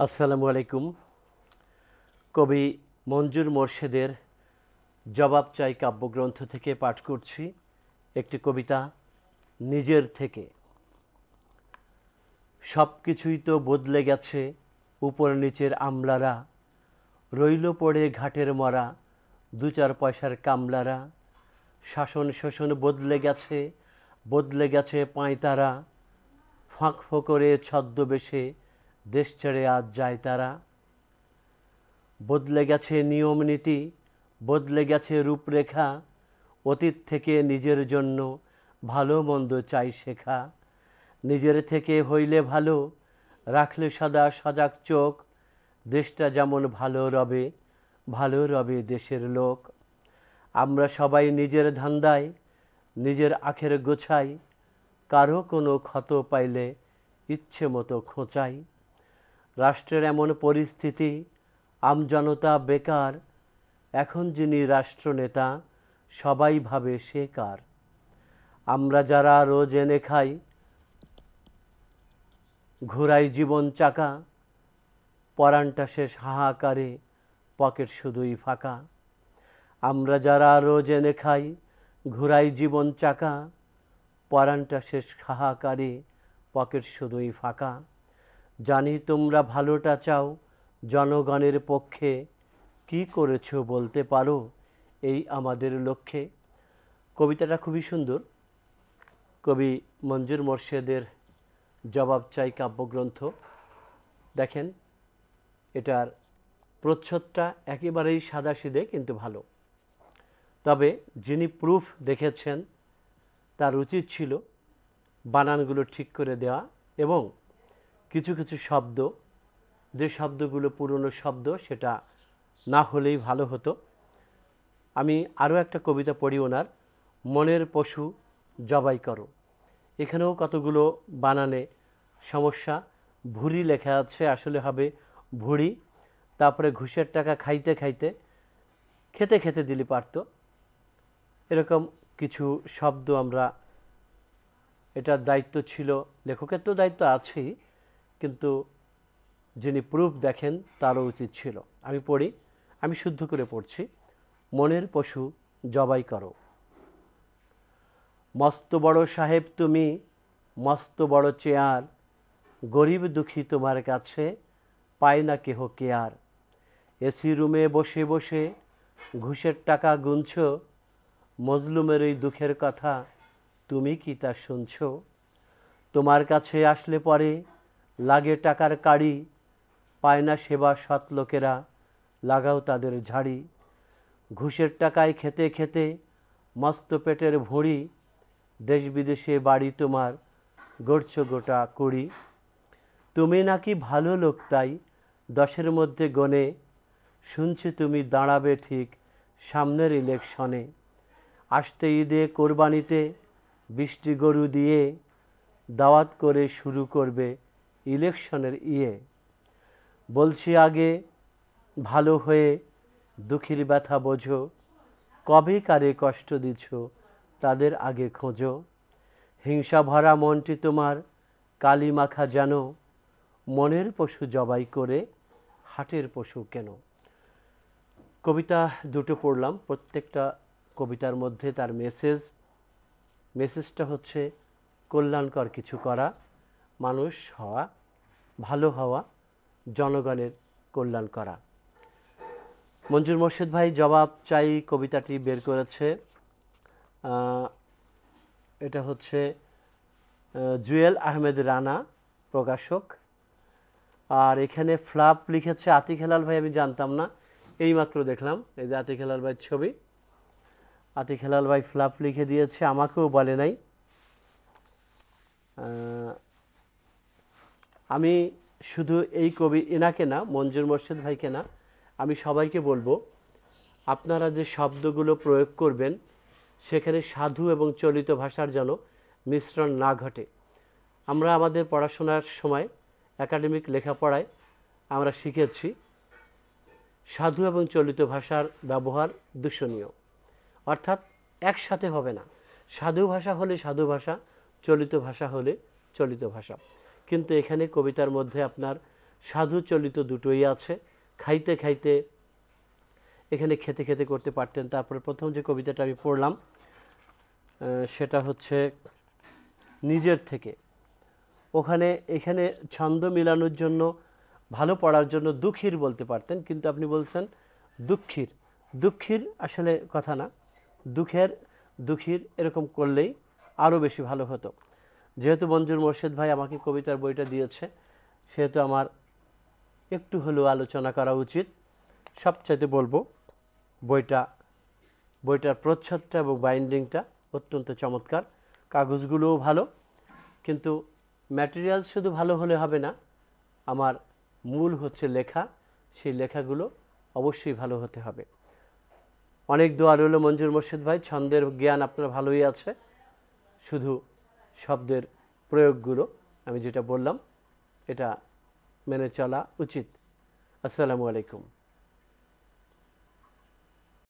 আসসালামু আলাইকুম। কবি মঞ্জুর মোর্শেদের জবাব চাই কাব্যগ্রন্থ থেকে পাঠ করছি একটি কবিতা, নিজের থেকে। সব কিছুই তো বদলে গেছে, উপর নিচের আমলারা, রইল পড়ে ঘাটের মরা দু চার পয়সার কামলারা। শাসন শোষণ বদলে গেছে পাঁয়তারা, ফাঁক ফোকরে ছদ্মবেশে দেশ ছেড়ে আজ যায় তারা। বদলে গেছে নিয়ম নীতি, বদলে গেছে রূপরেখা, অতীত থেকে নিজের জন্য ভালো মন্দ চাই শেখা। নিজের থেকে হইলে ভালো, রাখলে সদা সজাগ চোখ, দেশটা যেমন ভালো রবে দেশের লোক। আমরা সবাই নিজের ধান্দায়, নিজের আখের গোছাই, কারো কোনো ক্ষত পাইলে ইচ্ছে মতো খোঁচাই। রাষ্ট্রের এমন পরিস্থিতি, আমজনতা বেকার, এখন যিনি রাষ্ট্রনেতা সবাই ভাবে সে কার। আমরা যারা রোজ এনে খাই, ঘোরাই জীবন চাকা, পরাণটা শেষ হাহাকারে, পকেট শুধুই ফাঁকা। আমরা যারা রোজ এনে খাই, ঘোরাই জীবন চাকা, পরাণটা শেষ হাহাকারে, পকেট শুধুই ফাঁকা। জানি তোমরা ভালোটা চাও জনগণের পক্ষে, কি করেছো বলতে পারো এই আমাদের লক্ষ্যে। কবিতাটা খুবই সুন্দর। কবি মঞ্জুর মোর্শেদের জবাব চাই কাব্যগ্রন্থ। দেখেন, এটার প্রচ্ছদটা একেবারেই সাদাসিধে কিন্তু ভালো। তবে যিনি প্রুফ দেখেছেন তার উচিত ছিল বানানগুলো ঠিক করে দেওয়া এবং কিছু কিছু শব্দ, যে শব্দগুলো পুরনো শব্দ, সেটা না হলেই ভালো হতো। আমি আরও একটা কবিতা পড়ি ওনার, মনের পশু জবাই করো। এখানেও কতগুলো বানানে সমস্যা। ভুঁড়ি লেখা আছে, আসলে হবে ভুঁড়ি। তারপরে ঘুষের টাকা খাইতে খাইতে, খেতে খেতে দিলে পারত। এরকম কিছু শব্দ আমরা, এটার দায়িত্ব ছিল, লেখকের তো দায়িত্ব আছেই, কিন্তু যিনি প্রুফ দেখেন তারও উচিত ছিল। আমি পড়ি, আমি শুদ্ধ করে পড়ছি। মনের পশু জবাই করো। মস্ত বড় সাহেব তুমি, মস্ত বড় চেয়ার, গরিব দুঃখী তোমার কাছে পায় না কেহ কেয়ার। এসি রুমে বসে বসে ঘুষের টাকা গুনছ, মজলুমের ওই দুঃখের কথা তুমি কি তা শুনছ। তোমার কাছে আসলে পরে লাগে টাকার কাড়ি, পায় না সেবা সৎ লোকেরা, লাগাও তাদের ঝাড়ি। ঘুষের টাকায় খেতে খেতে মস্ত পেটের ভুঁড়ি, দেশ বিদেশে বাড়ি তোমার গড়ছ গোটা কুড়ি। তুমি নাকি ভালো লোক তাই 10-এর মধ্যে গনে, শুনছি তুমি দাঁড়াবে ঠিক সামনের ইলেকশনে। আসতে ঈদে কোরবানিতে 20টি গরু দিয়ে, দাওয়াত করে শুরু করবে ইলেকশনের বলছি আগে ভালো হয়ে দুঃখীর ব্যথা বোঝো, কবে কারে কষ্ট দিছ তাদের আগে খোঁজো। হিংসা ভরা মনটি তোমার কালি মাখা যেন, মনের পশু জবাই করে হাটের পশু কেন। কবিতা দুটো পড়লাম, প্রত্যেকটা কবিতার মধ্যে তার মেসেজটা হচ্ছে কল্যাণকর কিছু করা, মানুষ হওয়া, ভালো হওয়া, জনগণের কল্যাণ করা। মঞ্জুর মোর্শেদ ভাই জবাব চাই কবিতাটি বের করেছে, এটা হচ্ছে জুয়েল আহমেদ রানা প্রকাশক। আর এখানে ফ্লাপ লিখেছে আতিক হেলাল ভাই, আমি জানতাম না, এইমাত্র দেখলাম। এই যে আতিক হেলাল ভাইয়ের ছবি, আতিক হেলাল ভাই ফ্লাপ লিখে দিয়েছে, আমাকেও বলে নাই। আমি শুধু এই কবি এনাকে না, মঞ্জুর মোর্শেদ ভাইকে না, আমি সবাইকে বলবো, আপনারা যে শব্দগুলো প্রয়োগ করবেন সেখানে সাধু এবং চলিত ভাষার যেন মিশ্রণ না ঘটে। আমরা আমাদের পড়াশোনার সময় একাডেমিক লেখাপড়ায় আমরা শিখেছি সাধু এবং চলিত ভাষার ব্যবহার দূষণীয়, অর্থাৎ একসাথে হবে না। সাধু ভাষা হলে সাধু ভাষা, চলিত ভাষা হলে চলিত ভাষা। কিন্তু এখানে কবিতার মধ্যে আপনার সাধু চলিত দুটোই আছে। খাইতে খাইতে এখানে খেতে খেতে করতে পারতেন। তারপরে প্রথম যে কবিতাটা আমি পড়লাম সেটা হচ্ছে নিজের থেকে। এখানে ছন্দ মিলানোর জন্য, ভালো পড়ার জন্য দুঃখীর বলতে পারতেন, কিন্তু আপনি বলছেন দুঃখীর। দুঃখীর আসলে কথা না, দুঃখীর এরকম করলেই আরও বেশি ভালো হতো। যেহেতু মঞ্জুর মোর্শেদ ভাই আমাকে কবিতার বইটা দিয়েছে, সেহেতু আমার একটু হলেও আলোচনা করা উচিত। সবচাইতে বলবো বইটার প্রচ্ছদটা এবং বাইন্ডিংটা অত্যন্ত চমৎকার, কাগজগুলোও ভালো, কিন্তু ম্যাটেরিয়াল শুধু ভালো হলে হবে না, আমার মূল হচ্ছে লেখা, সেই লেখাগুলো অবশ্যই ভালো হতে হবে। অনেক দোয়া রইল মঞ্জুর মোর্শেদ ভাই, ছন্দের জ্ঞান আপনার ভালোই আছে, শুধু শব্দের প্রয়োগগুলো আমি যেটা বললাম এটা মেনে চলা উচিত। আসসালামু আলাইকুম।